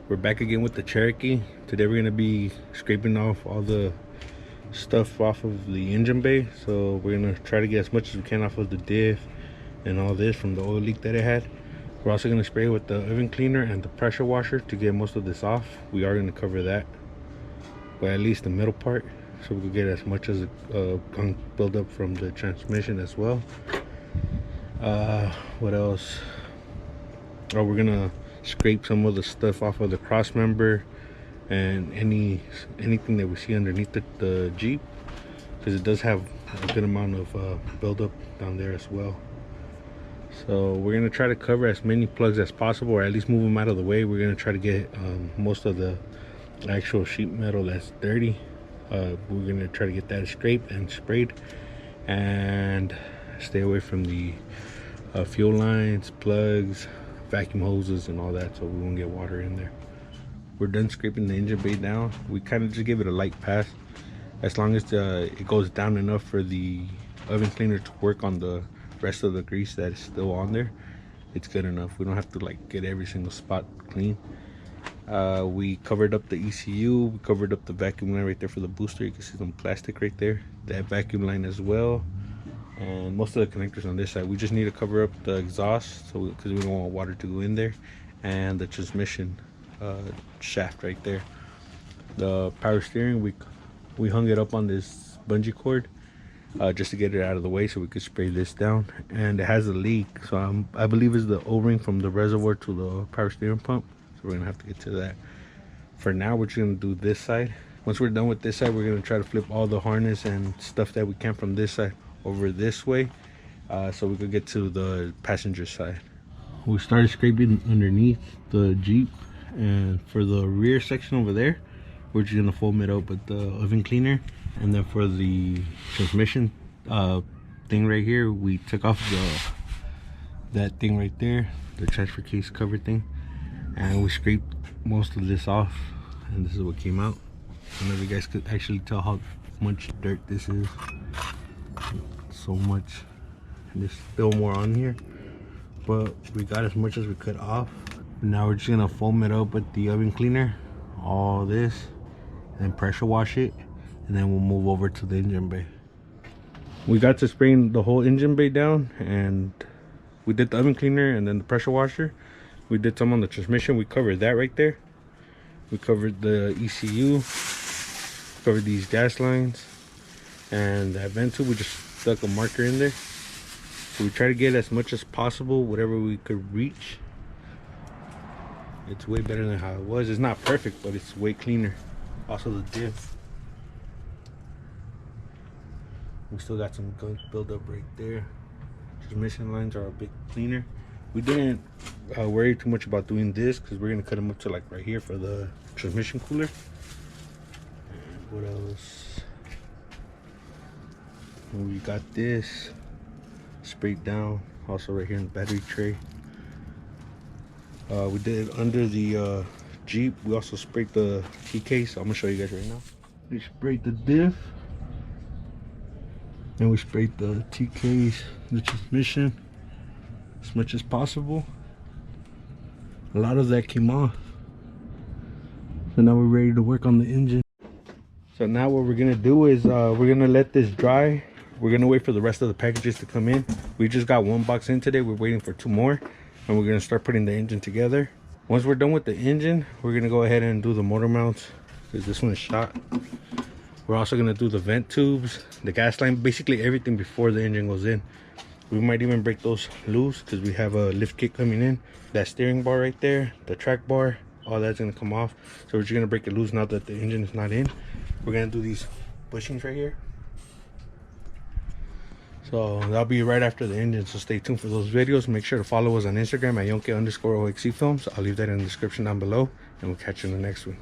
We're back again with the Cherokee. Today we're gonna be scraping off all the stuff off of the engine bay. So we're gonna try to get as much as we can off of the diff and all this from the oil leak that it had. We're also gonna spray with the oven cleaner and the pressure washer to get most of this off. We are gonna cover that, but at least the middle part, so we can get as much as gunk buildup from the transmission as well. What else? Oh, we're gonna scrape some of the stuff off of the cross member and anything that we see underneath the Jeep, because it does have a good amount of buildup down there as well. So we're gonna try to cover as many plugs as possible, or at least move them out of the way. We're gonna try to get most of the actual sheet metal that's dirty. We're gonna try to get that scraped and sprayed, and stay away from the fuel lines, plugs, vacuum hoses and all that, so we won't get water in there. We're done scraping the engine bay down. We kind of just give it a light pass, as long as it goes down enough for the oven cleaner to work on the rest of the grease that is still on there. It's good enough. We don't have to like get every single spot clean. We covered up the ECU, we covered up the vacuum line right there for the booster. You can see some plastic right there, that vacuum line as well, and most of the connectors on this side. We just need to cover up the exhaust, so because we don't want water to go in there, and the transmission shaft right there. The power steering, we hung it up on this bungee cord just to get it out of the way so we could spray this down. And it has a leak, so I believe it's the O-ring from the reservoir to the power steering pump, so we're gonna have to get to that. For now, we're just gonna do this side. Once we're done with this side, we're gonna try to flip all the harness and stuff that we can from this side over this way, so we could get to the passenger side. We started scraping underneath the Jeep, and for the rear section over there, we're just gonna foam it up with the oven cleaner. And then for the transmission thing right here, we took off that thing right there, the transfer case cover thing, and we scraped most of this off, and this is what came out. I don't know if you guys could actually tell how much dirt this is. So much, and there's still more on here, but we got as much as we could off. Now we're just gonna foam it up with the oven cleaner, all this, and pressure wash it, and then we'll move over to the engine bay. We got to spraying the whole engine bay down, and we did the oven cleaner and then the pressure washer. We did some on the transmission. We covered that right there. We covered the ECU, covered these gas lines, and that vent tube. We just stuck a marker in there, so we try to get as much as possible, whatever we could reach. It's way better than how it was. It's not perfect, but it's way cleaner. Also the diff, we still got some gunk buildup right there. Transmission lines are a bit cleaner. We didn't worry too much about doing this, because we're gonna cut them up to like right here for the transmission cooler. And what else? We got this sprayed down, also right here in the battery tray. We did under the Jeep. We also sprayed the T case. I'm gonna show you guys right now. We sprayed the diff, and we sprayed the T case, the transmission, as much as possible. A lot of that came off, so now we're ready to work on the engine. So now what we're gonna do is we're gonna let this dry. We're gonna wait for the rest of the packages to come in. We just got one box in today. We're waiting for 2 more, and we're gonna start putting the engine together. Once we're done with the engine, we're gonna go ahead and do the motor mounts, because this one is shot. We're also gonna do the vent tubes, the gas line, basically everything before the engine goes in. We might even break those loose, because we have a lift kit coming in. That steering bar right there, the track bar, all that's gonna come off. So we're just gonna break it loose now that the engine is not in. We're gonna do these bushings right here. So that'll be right after the engine, so stay tuned for those videos. Make sure to follow us on Instagram at Yonke_OXC Films. I'll leave that in the description down below, and we'll catch you in the next one.